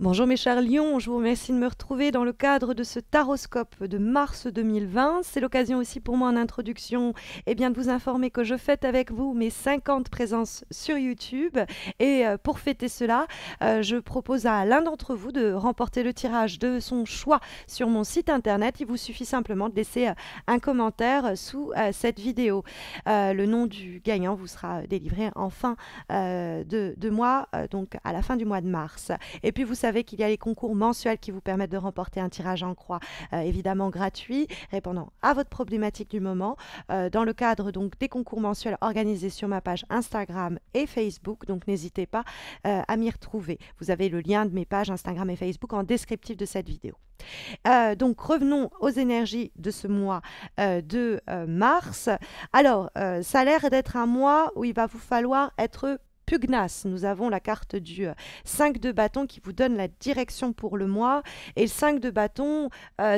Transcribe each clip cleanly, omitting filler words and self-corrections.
Bonjour mes chers lions, je vous remercie de me retrouver dans le cadre de ce taroscope de mars 2020. C'est l'occasion aussi pour moi en introduction de vous informer que je fête avec vous mes 50 présences sur YouTube. Et pour fêter cela, je propose à l'un d'entre vous de remporter le tirage de son choix sur mon site internet. Il vous suffit simplement de laisser un commentaire sous cette vidéo. Le nom du gagnant vous sera délivré en fin de mois, donc à la fin du mois de mars. Et puis vous savez qu'il y a les concours mensuels qui vous permettent de remporter un tirage en croix, évidemment gratuit, répondant à votre problématique du moment, dans le cadre donc des concours mensuels organisés sur ma page Instagram et Facebook. Donc n'hésitez pas à m'y retrouver. Vous avez le lien de mes pages Instagram et Facebook en descriptif de cette vidéo. Donc revenons aux énergies de ce mois de mars. Alors, ça a l'air d'être un mois où il va vous falloir être pugnace. Nous avons la carte du 5 de bâton qui vous donne la direction pour le mois. Et le 5 de bâton,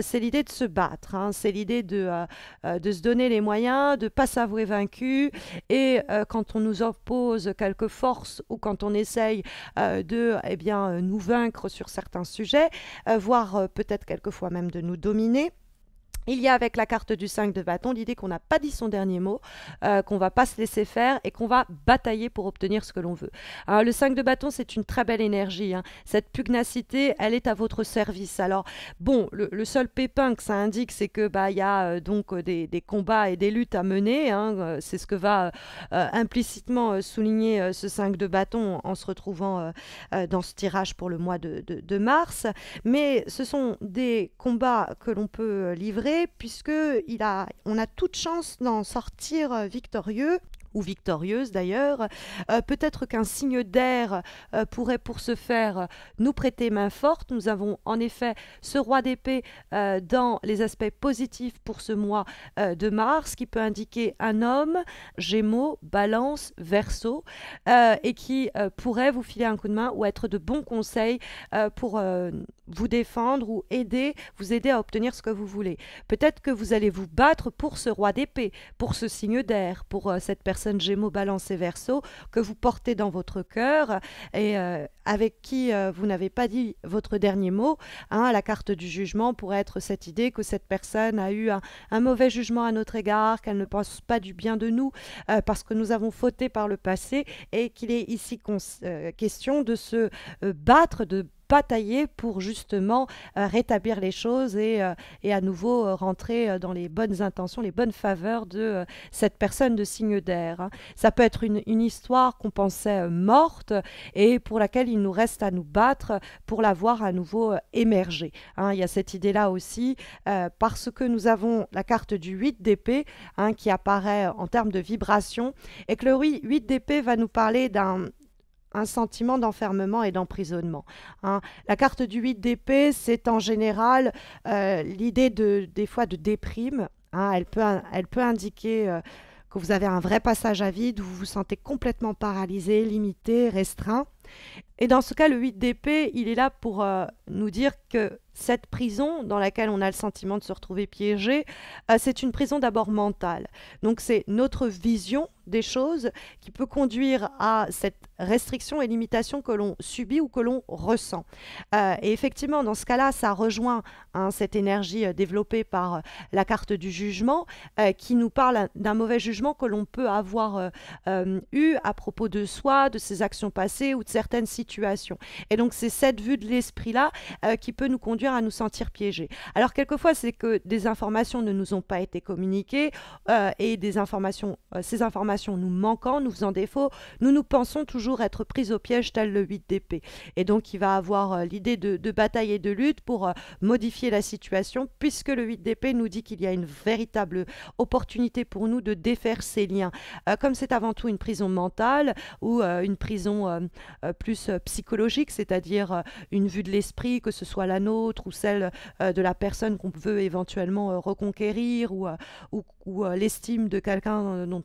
c'est l'idée de se battre. C'est l'idée de se donner les moyens, de ne pas s'avouer vaincu. Et quand on nous oppose quelques forces ou quand on essaye de nous vaincre sur certains sujets, voire peut-être quelquefois même de nous dominer, il y a avec la carte du 5 de bâton l'idée qu'on n'a pas dit son dernier mot, qu'on ne va pas se laisser faire et qu'on va batailler pour obtenir ce que l'on veut. Alors, le 5 de bâton, c'est une très belle énergie. Cette pugnacité, elle est à votre service. Alors, bon, le seul pépin que ça indique, c'est que y a donc des combats et des luttes à mener. C'est ce que va implicitement souligner ce 5 de bâton en se retrouvant dans ce tirage pour le mois de mars. Mais ce sont des combats que l'on peut livrer puisqu'on a toute chance d'en sortir victorieux ou victorieuse d'ailleurs. Peut-être qu'un signe d'air pourrait pour ce faire nous prêter main forte. Nous avons en effet ce roi d'épée dans les aspects positifs pour ce mois de mars qui peut indiquer un homme, Gémeaux, Balance, Verseau et qui pourrait vous filer un coup de main ou être de bons conseils pour vous défendre ou vous aider à obtenir ce que vous voulez. Peut-être que vous allez vous battre pour ce roi d'épée, pour ce signe d'air, pour cette personne Gémeaux, Balance et Verseau que vous portez dans votre cœur et avec qui vous n'avez pas dit votre dernier mot. La carte du jugement pourrait être cette idée que cette personne a eu un mauvais jugement à notre égard, qu'elle ne pense pas du bien de nous parce que nous avons fauté par le passé et qu'il est ici question de se battre, de batailler pour justement rétablir les choses et à nouveau rentrer dans les bonnes intentions, les bonnes faveurs de cette personne de signe d'air. Ça peut être une histoire qu'on pensait morte et pour laquelle il nous reste à nous battre pour la voir à nouveau émerger. Il y a cette idée-là aussi parce que nous avons la carte du 8 d'épée qui apparaît en termes de vibration et que le 8 d'épée va nous parler d'un sentiment d'enfermement et d'emprisonnement. La carte du 8 d'épée, c'est en général l'idée des fois de déprime. Elle peut indiquer que vous avez un vrai passage à vide, où vous vous sentez complètement paralysé, limité, restreint. Et dans ce cas, le 8 d'épée, il est là pour nous dire que cette prison dans laquelle on a le sentiment de se retrouver piégé, c'est une prison d'abord mentale. Donc c'est notre vision des choses qui peut conduire à cette restriction et limitation que l'on subit ou que l'on ressent. Et effectivement, dans ce cas-là, ça rejoint cette énergie développée par la carte du jugement qui nous parle d'un mauvais jugement que l'on peut avoir eu à propos de soi, de ses actions passées ou de certaines situations. Et donc c'est cette vue de l'esprit-là qui peut nous conduire à nous sentir piégés. Alors quelquefois, c'est que des informations ne nous ont pas été communiquées et ces informations nous manquant, nous faisant défaut, nous pensons toujours être pris au piège tel le 8 d'épée. Et donc il va avoir l'idée de bataille et de lutte pour modifier la situation, puisque le 8 d'épée nous dit qu'il y a une véritable opportunité pour nous de défaire ces liens. Comme c'est avant tout une prison mentale ou une prison plus psychologique, c'est-à-dire une vue de l'esprit, que ce soit la nôtre ou celle de la personne qu'on veut éventuellement reconquérir ou l'estime de quelqu'un dont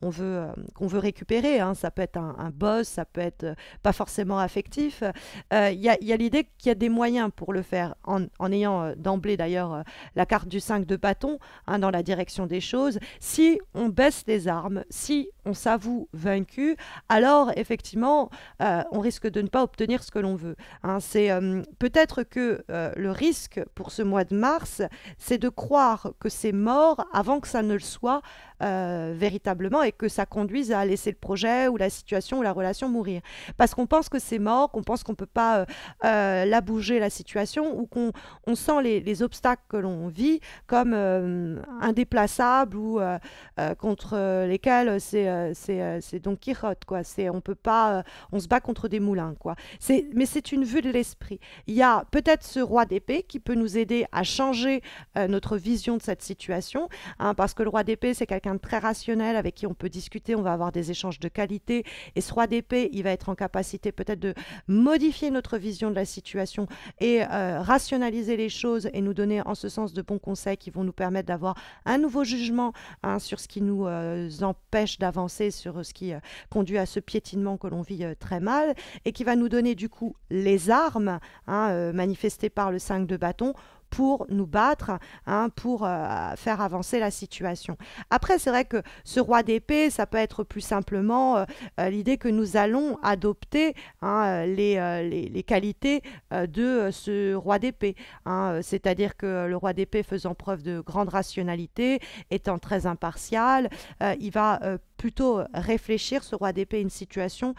qu'on veut récupérer. Ça peut être un boss, ça peut être pas forcément affectif. Il y a l'idée qu'il y a des moyens pour le faire en ayant d'emblée d'ailleurs la carte du 5 de bâton dans la direction des choses. Si on baisse les armes, si on s'avoue vaincu, alors effectivement, on risque de ne pas obtenir ce que l'on veut. Hein. C'est peut-être que le risque pour ce mois de mars, c'est de croire que c'est mort avant que ça ne le soit véritablement et que ça conduise à laisser le projet ou la situation ou la relation mourir. Parce qu'on pense que c'est mort, qu'on pense qu'on ne peut pas la bouger, la situation, ou qu'on sent les obstacles que l'on vit comme indéplaçables ou contre lesquels c'est Don Quichotte, quoi. On peut pas, on se bat contre des moulins, quoi. Mais c'est une vue de l'esprit. Il y a peut-être ce roi d'épée qui peut nous aider à changer notre vision de cette situation, hein, parce que le roi d'épée, c'est quelqu'un de très rationnel avec qui on peut discuter, on va avoir des échanges de qualité, et ce roi d'épée, il va être en capacité peut-être de modifier notre vision de la situation et rationaliser les choses et nous donner en ce sens de bons conseils qui vont nous permettre d'avoir un nouveau jugement, hein, sur ce qui nous empêche d'avancer, sur ce qui conduit à ce piétinement que l'on vit très mal, et qui va nous donner du coup les armes, hein, manifestées par le 5 de bâton, pour nous battre, hein, pour faire avancer la situation. Après, c'est vrai que ce roi d'épée, ça peut être plus simplement l'idée que nous allons adopter, hein, les qualités de ce roi d'épée. Hein, c'est-à-dire que le roi d'épée, faisant preuve de grande rationalité, étant très impartial, il va plutôt réfléchir, ce roi d'épée, une situation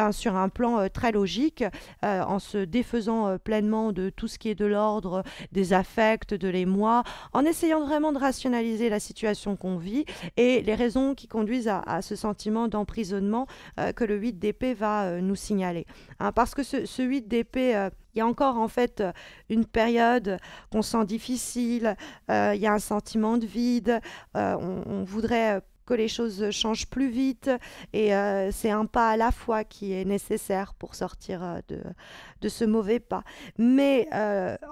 sur un plan très logique, en se défaisant pleinement de tout ce qui est de l'ordre des affects, de l'émoi, en essayant vraiment de rationaliser la situation qu'on vit et les raisons qui conduisent à ce sentiment d'emprisonnement que le 8 d'épée va nous signaler. Hein, parce que ce 8 d'épée... il y a encore en fait une période qu'on sent difficile, il y a un sentiment de vide, on voudrait que les choses changent plus vite et c'est un pas à la fois qui est nécessaire pour sortir de ce mauvais pas. Mais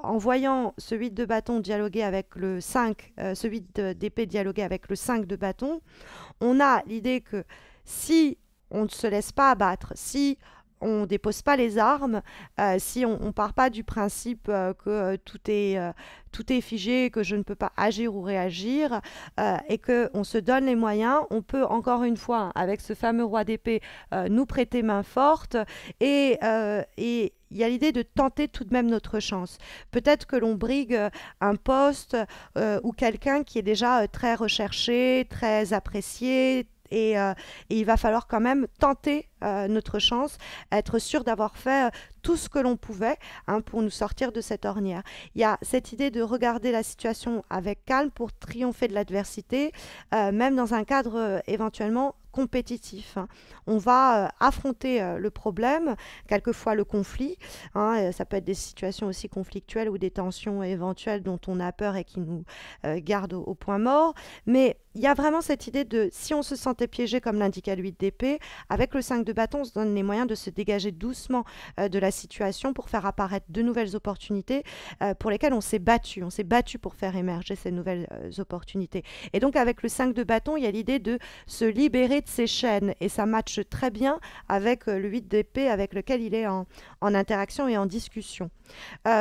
en voyant ce 8 de bâton dialoguer avec le 5, ce 8 d'épée dialoguer avec le 5 de bâton, on a l'idée que si on ne se laisse pas abattre, si on ne dépose pas les armes, si on ne part pas du principe que tout est figé, que je ne peux pas agir ou réagir, et qu'on se donne les moyens, on peut encore une fois, avec ce fameux roi d'épée, nous prêter main forte et il y a l'idée de tenter tout de même notre chance. Peut-être que l'on brigue un poste ou quelqu'un qui est déjà très recherché, très apprécié, et il va falloir quand même tenter notre chance, être sûr d'avoir fait tout ce que l'on pouvait, hein, pour nous sortir de cette ornière. Il y a cette idée de regarder la situation avec calme pour triompher de l'adversité, même dans un cadre éventuellement compétitif. Hein. On va affronter le problème, quelquefois le conflit. Hein, ça peut être des situations aussi conflictuelles ou des tensions éventuelles dont on a peur et qui nous gardent au point mort. Mais il y a vraiment cette idée de, si on se sentait piégé, comme l'indiquait le 8 d'épée, avec le 5 de bâton, on se donne les moyens de se dégager doucement de la situation pour faire apparaître de nouvelles opportunités pour lesquelles on s'est battu. On s'est battu pour faire émerger ces nouvelles opportunités. Et donc, avec le 5 de bâton, il y a l'idée de se libérer de ses chaînes. Et ça matche très bien avec le 8 d'épée, avec lequel il est en interaction et en discussion.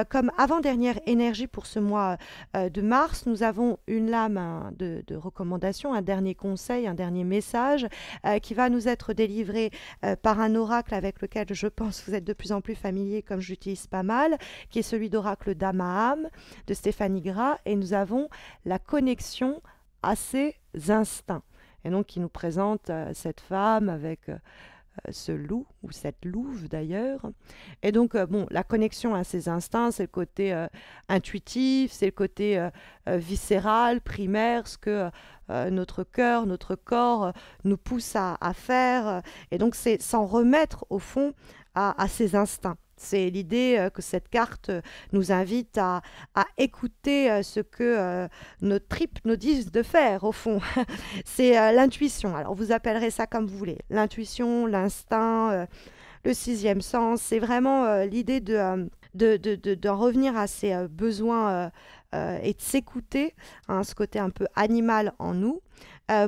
Comme avant-dernière énergie pour ce mois de mars, nous avons une lame de recommandation, un dernier conseil, un dernier message qui va nous être délivré par un oracle avec lequel je pense que vous êtes de plus en plus familier, comme je l'utilise pas mal, qui est celui d'oracle d'Amaham de Stéphanie Gras, et nous avons la connexion à ses instincts. Et donc qui nous présente cette femme avec ce loup, ou cette louve d'ailleurs. Et donc, bon, la connexion à ses instincts, c'est le côté intuitif, c'est le côté viscéral, primaire, ce que notre cœur, notre corps nous pousse à faire. Et donc, c'est s'en remettre, au fond, à ses instincts. C'est l'idée que cette carte nous invite à écouter ce que nos tripes nous disent de faire, au fond. C'est l'intuition. Alors, vous appellerez ça comme vous voulez. L'intuition, l'instinct, le sixième sens. C'est vraiment l'idée de revenir à ses besoins et de s'écouter, hein, ce côté un peu animal en nous.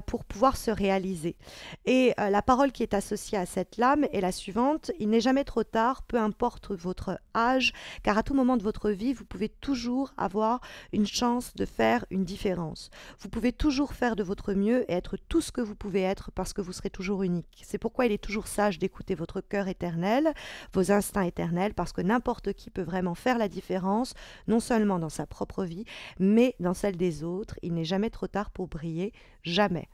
pour pouvoir se réaliser. Et la parole qui est associée à cette lame est la suivante: il n'est jamais trop tard, peu importe votre âge, car à tout moment de votre vie, vous pouvez toujours avoir une chance de faire une différence. Vous pouvez toujours faire de votre mieux et être tout ce que vous pouvez être parce que vous serez toujours unique. C'est pourquoi il est toujours sage d'écouter votre cœur éternel, vos instincts éternels, parce que n'importe qui peut vraiment faire la différence, non seulement dans sa propre vie, mais dans celle des autres. Il n'est jamais trop tard pour briller, jamais.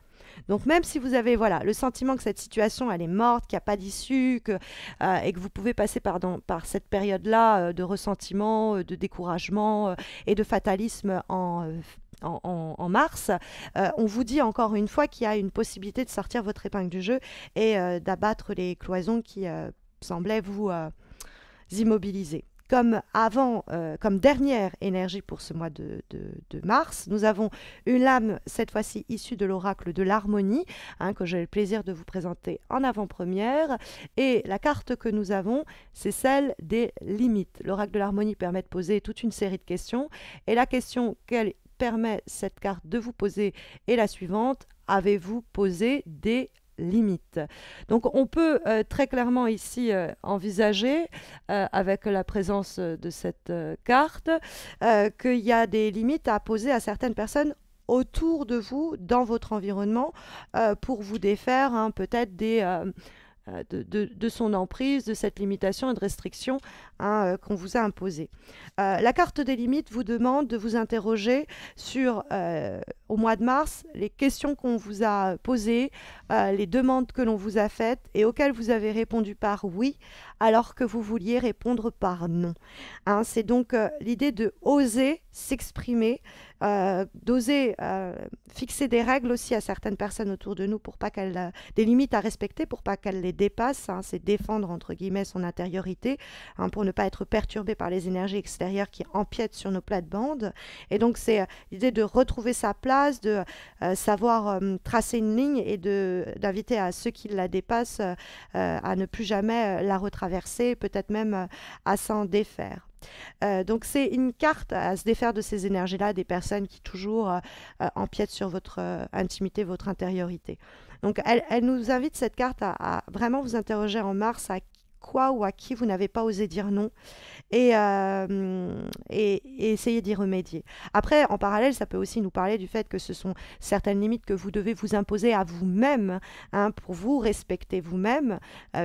Donc même si vous avez voilà, le sentiment que cette situation elle est morte, qu'il n'y a pas d'issue, et que vous pouvez passer par cette période-là de ressentiment, de découragement et de fatalisme en mars, on vous dit encore une fois qu'il y a une possibilité de sortir votre épingle du jeu et d'abattre les cloisons qui semblaient vous immobiliser. Comme avant, comme dernière énergie pour ce mois de mars, nous avons une lame, cette fois-ci issue de l'oracle de l'harmonie, que j'ai le plaisir de vous présenter en avant-première. Et la carte que nous avons, c'est celle des limites. L'oracle de l'harmonie permet de poser toute une série de questions. Et la question qu'elle permet cette carte de vous poser est la suivante: avez-vous posé des limites? Donc on peut très clairement ici envisager, avec la présence de cette carte, qu'il y a des limites à poser à certaines personnes autour de vous, dans votre environnement, pour vous défaire peut-être de son emprise, de cette limitation et de restriction qu'on vous a imposée. La carte des limites vous demande de vous interroger sur, au mois de mars, les questions qu'on vous a posées, les demandes que l'on vous a faites et auxquelles vous avez répondu par oui, alors que vous vouliez répondre par non. C'est donc l'idée de oser s'exprimer, d'oser fixer des règles aussi à certaines personnes autour de nous pour pas qu'elles des limites à respecter pour pas qu'elles les dépassent. C'est défendre entre guillemets son intériorité, pour ne pas être perturbé par les énergies extérieures qui empiètent sur nos plates-bandes. Et donc c'est l'idée de retrouver sa place, de savoir tracer une ligne et d'inviter à ceux qui la dépassent à ne plus jamais la retraverser, peut-être même à s'en défaire. Donc c'est une carte à se défaire de ces énergies-là, des personnes qui toujours empiètent sur votre intimité, votre intériorité. Donc elle nous invite, cette carte, à vraiment vous interroger en mars à quoi ou à qui vous n'avez pas osé dire non et essayer d'y remédier. Après, en parallèle, ça peut aussi nous parler du fait que ce sont certaines limites que vous devez vous imposer à vous-même, pour vous respecter vous-même,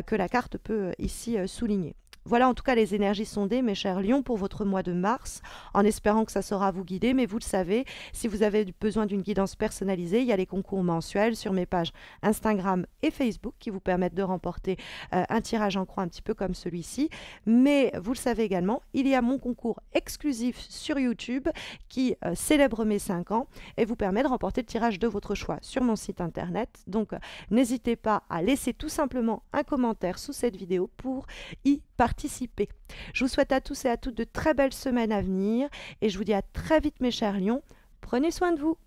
que la carte peut ici souligner. Voilà en tout cas les énergies sondées, mes chers lions, pour votre mois de mars, en espérant que ça saura vous guider. Mais vous le savez, si vous avez besoin d'une guidance personnalisée, il y a les concours mensuels sur mes pages Instagram et Facebook qui vous permettent de remporter un tirage en croix un petit peu comme celui-ci. Mais vous le savez également, il y a mon concours exclusif sur YouTube qui célèbre mes 5 ans et vous permet de remporter le tirage de votre choix sur mon site internet. Donc n'hésitez pas à laisser tout simplement un commentaire sous cette vidéo pour y participer. Je vous souhaite à tous et à toutes de très belles semaines à venir et je vous dis à très vite mes chers lions. Prenez soin de vous.